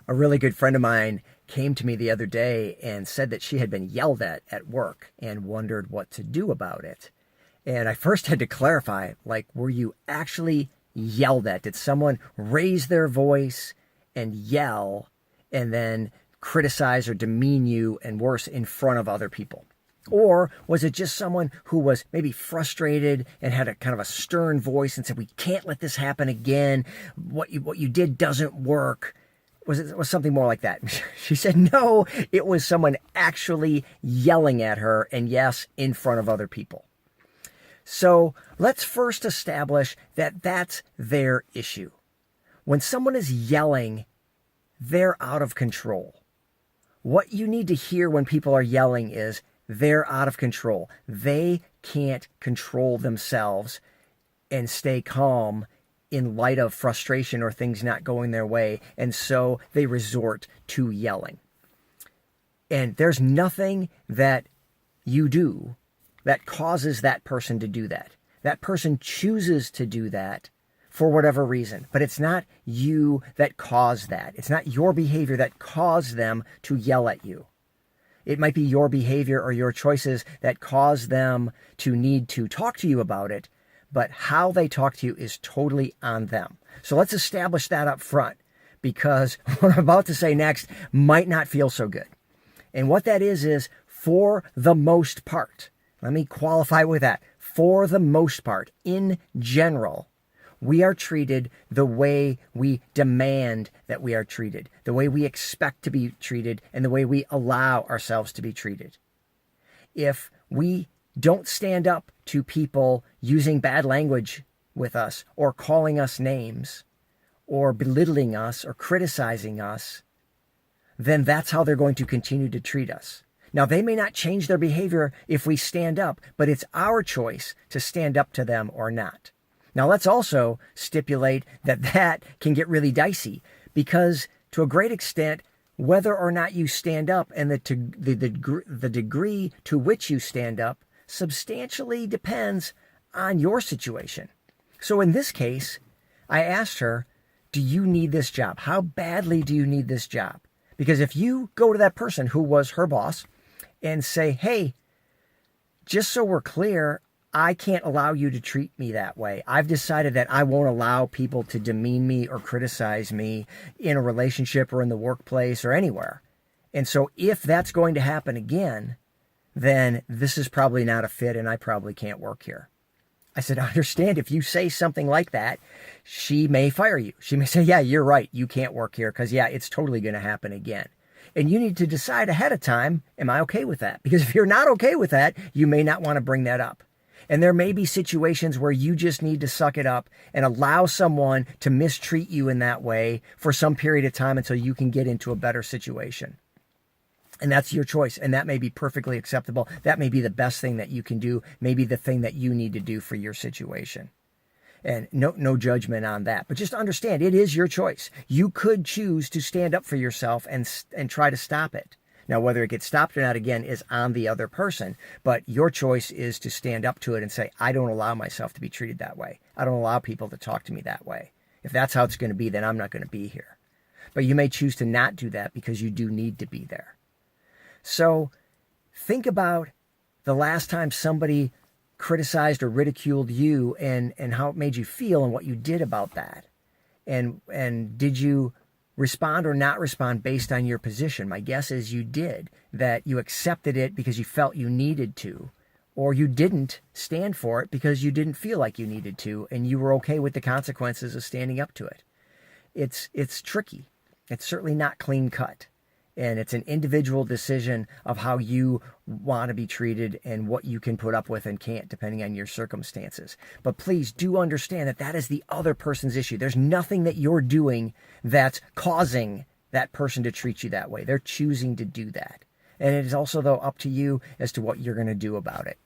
A really good friend of mine came to me the other day and said that she had been yelled at work and wondered what to do about it. And I first had to clarify, like, were you actually yelled at? Did someone raise their voice and yell and then criticize or demean you and worse in front of other people? Or was it just someone who was maybe frustrated and had a kind of a stern voice and said, we can't let this happen again. What you did doesn't work. Was something more like that? She said, no, it was someone actually yelling at her, and yes, in front of other people. So let's first establish that that's their issue. When someone is yelling, they're out of control. What you need to hear when people are yelling is they're out of control. They can't control themselves and stay calm in light of frustration or things not going their way, and so they resort to yelling. And there's nothing that you do that causes that person to do that. That person chooses to do that for whatever reason, but it's not you that caused that. It's not your behavior that caused them to yell at you. It might be your behavior or your choices that cause them to need to talk to you about it, but how they talk to you is totally on them. So let's establish that up front, because what I'm about to say next might not feel so good. And what that is for the most part, let me qualify with that, for the most part, in general, we are treated the way we demand that we are treated, the way we expect to be treated, and the way we allow ourselves to be treated. If we don't stand up to people using bad language with us, or calling us names, or belittling us, or criticizing us, then that's how they're going to continue to treat us. Now, they may not change their behavior if we stand up, but it's our choice to stand up to them or not. Now, let's also stipulate that that can get really dicey, because to a great extent, whether or not you stand up and the degree to which you stand up substantially depends on your situation. So in this case, I asked her, do you need this job? How badly do you need this job? Because if you go to that person who was her boss and say, hey, just so we're clear, I can't allow you to treat me that way. I've decided that I won't allow people to demean me or criticize me in a relationship or in the workplace or anywhere. And so if that's going to happen again, then this is probably not a fit and I probably can't work here. I said, I understand if you say something like that, she may fire you. She may say, yeah, you're right. You can't work here because, yeah, it's totally going to happen again. And you need to decide ahead of time, am I okay with that? Because if you're not okay with that, you may not want to bring that up. And there may be situations where you just need to suck it up and allow someone to mistreat you in that way for some period of time until you can get into a better situation. And that's your choice. And that may be perfectly acceptable. That may be the best thing that you can do, maybe the thing that you need to do for your situation. And no judgment on that. But just understand, it is your choice. You could choose to stand up for yourself and try to stop it. Now, whether it gets stopped or not, again, is on the other person. But your choice is to stand up to it and say, I don't allow myself to be treated that way. I don't allow people to talk to me that way. If that's how it's going to be, then I'm not going to be here. But you may choose to not do that because you do need to be there. So think about the last time somebody criticized or ridiculed you and how it made you feel and what you did about that. And did you respond or not respond based on your position? My guess is you did, that you accepted it because you felt you needed to, or you didn't stand for it because you didn't feel like you needed to, and you were okay with the consequences of standing up to it. It's tricky. It's certainly not clean cut. And it's an individual decision of how you want to be treated and what you can put up with and can't, depending on your circumstances. But please do understand that that is the other person's issue. There's nothing that you're doing that's causing that person to treat you that way. They're choosing to do that. And it is also, though, up to you as to what you're going to do about it.